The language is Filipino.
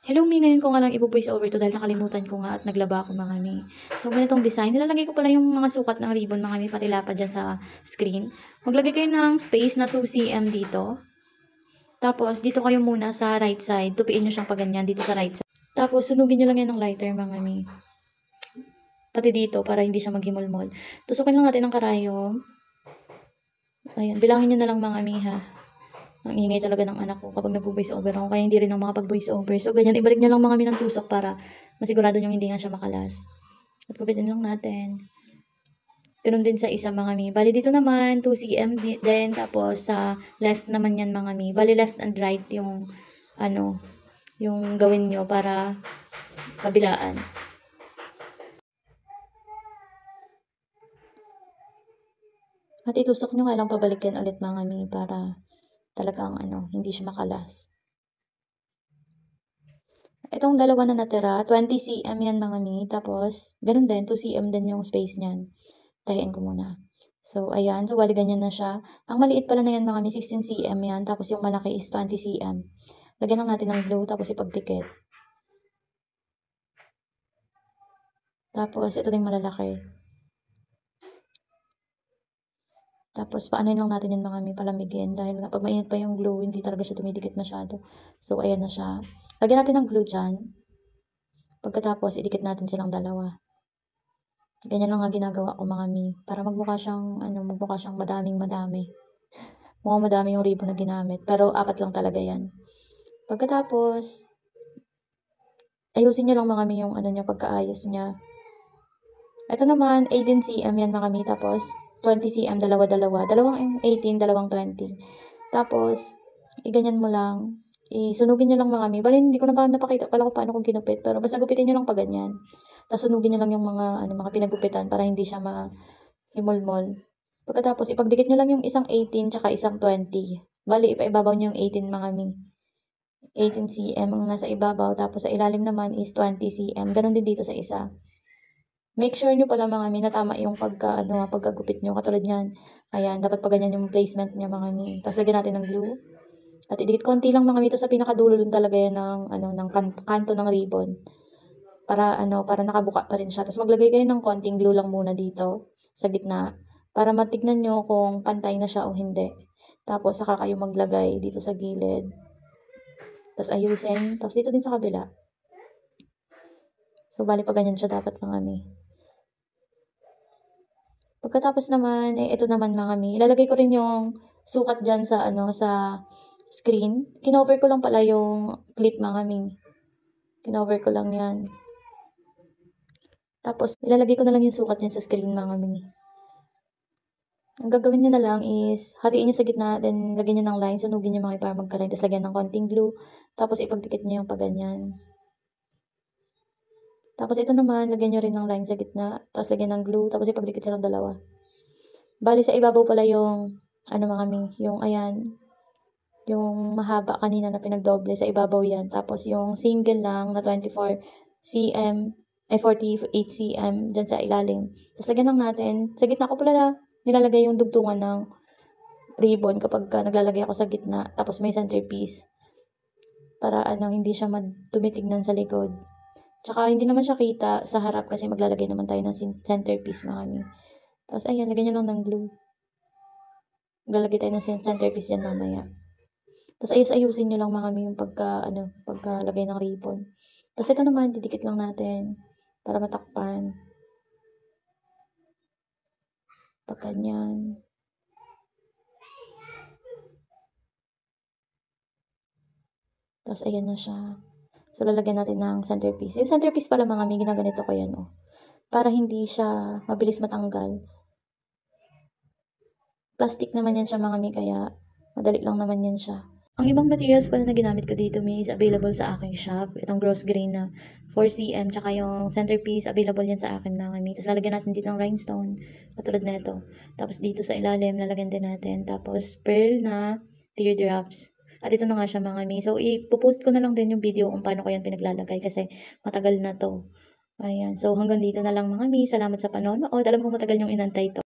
Hello Mi, ngayon ko nga lang i-voice over to dahil nakalimutan ko nga at naglaba ako mga Mi. So, ganitong design. Nilalagay ko pala yung mga sukat ng ribbon mga Mi, pati lapad dyan sa screen. Maglagay kayo ng space na 2 cm dito. Tapos, dito kayo muna sa right side. Tupiin nyo siyang paganyan dito sa right side. Tapos, sunugin nyo lang yan ng lighter mga Mi. Pati dito, para hindi siya maghimol-mol. Tusukin lang natin ng karayom. Ayan, bilangin nyo na lang mga Mi ha. Ang ingay talaga ng anak ko kapag nag-voice over ako, kaya hindi rin ako makapag-voice over. So, ganyan, ibalik niya lang mga minang tusok para masigurado niyong hindi nga siya makalas. At kupitin lang natin. Ganun din sa isa mga mi. Bali dito naman, 2 cm din, tapos sa left naman yan mga mi. Bali left and right yung, yung gawin nyo para kabilaan. At itusok nyo nga lang pabalik yan ulit mga mi para talagang hindi siya makalas. Itong dalawa na natira, 20 cm yan mga mi. Tapos, ganun din, 2 cm din yung space niyan. Tayain ko muna. So, ayan. So, bali ganyan na siya. Ang maliit pala na yan mga mi, 16 cm yan. Tapos, yung malaki is 20 cm. Lagyan lang natin ng glue, tapos ipagdikit. Tapos, ito din malalaki. Tapos, paanoin lang natin yung mga mi, palamigin. Dahil kapag mainit pa yung glue, hindi talaga siya dumidikit masyado. So, ayan na siya. Lagyan natin ng glue dyan. Pagkatapos, idikit natin silang dalawa. Ganyan lang nga ginagawa ko mga mi. Para magmukha siyang, madami. Mukhang madami yung ribbon na ginamit. Pero, 4 lang talaga yan. Pagkatapos, ayusin nyo lang mga mi yung pagkaayos niya. Ito naman, 18 cm yan mga mi. Tapos, 20 cm, dalawa-dalawa. Dalawang 18, dalawang 20. Tapos, iganyan mo lang. Isunugin nyo lang mga mi. Bali, hindi ko na pa napakita pala kung paano kong ginupit. Pero basta gupitin nyo lang pa ganyan. Tapos, sunugin nyo lang yung mga pinagupitan para hindi siya ma-himol-mol. Pagkatapos, ipagdikit nyo lang yung isang 18 tsaka isang 20. Bali, ipaibabaw nyo yung 18 mga mi. 18 cm ang nasa ibabaw. Tapos, sa ilalim naman is 20 cm. Ganon din dito sa isa. Make sure nyo pala mga mi na tama yung pagkagupit nyo. Katulad yan. Ayan, dapat pa ganyan yung placement niya mga mi. Tapos lagyan natin ng glue. At idikit konti lang mga mi. Sa pinakadulo dun talaga yan ng kanto ng ribbon. Para nakabuka pa rin siya. Tapos maglagay kayo ng konting glue lang muna dito sa gitna. Para matignan nyo kung pantay na siya o hindi. Tapos saka kayo maglagay dito sa gilid. Tapos ayusin. Tapos dito din sa kabila. So bali pa ganyan siya dapat mga mi. Pagkatapos naman, ito naman mga mi, ilalagay ko rin yung sukat dyan sa, sa screen. Kinover ko lang pala yung clip mga mi. Kinover ko lang yan. Tapos, ilalagay ko na lang yung sukat dyan sa screen mga mi. Ang gagawin nyo na lang is, hatiin nyo sa gitna, then lagyan nyo ng line, sunugin nyo mga para magka-line, tapos lagyan ng konting glue, tapos ipagdikit nyo yung paganyan. Tapos ito naman, lagyan nyo rin ng line sa gitna, tapos lagyan ng glue, tapos ipagdikit silang dalawa. Bali sa ibabaw pala yung, mga mi, yung ayan, yung mahaba kanina na pinagdoble, sa ibabaw yan. Tapos yung single lang na 24 cm, 48 cm dyan sa ilalim. Tapos lagyan lang natin, sa gitna ko pala nilalagay yung dugtungan ng ribbon kapag naglalagay ako sa gitna, tapos may centerpiece. Para hindi siya tumitignan sa likod. Tsaka hindi naman siya kita sa harap kasi maglalagay naman tayo ng centerpiece mga mi. Tapos ayan, lagyan nyo lang ng glue. Maglalagay tayo ng centerpiece dyan mamaya. Tapos ayusin nyo lang mga mi yung pagkalagay ng ribbon. Tapos ito naman, didikit lang natin para matakpan. Pag ganyan. Tapos ayan na siya. So, lalagyan natin ng centerpiece. Yung centerpiece pala mga mi, ginaganito ko yan, para hindi siya mabilis matanggal. Plastic naman yan siya mga mi, kaya madali lang naman yan siya. Ang ibang materials pala na ginamit ko dito mi is available sa aking shop. Itong gross grain na 4cm, tsaka yung centerpiece, available yan sa akin mga mi. Tapos lalagyan natin dito ng rhinestone, katulad na ito. Tapos dito sa ilalim, lalagyan din natin. Tapos pearl na teardrops. At ito na nga siya mga mi. So, ipopost ko na lang din yung video kung paano ko yan pinaglalagay kasi matagal na to. Ayan. So, hanggang dito na lang mga mi. Salamat sa panonood. Alam ko matagal yung inantay to.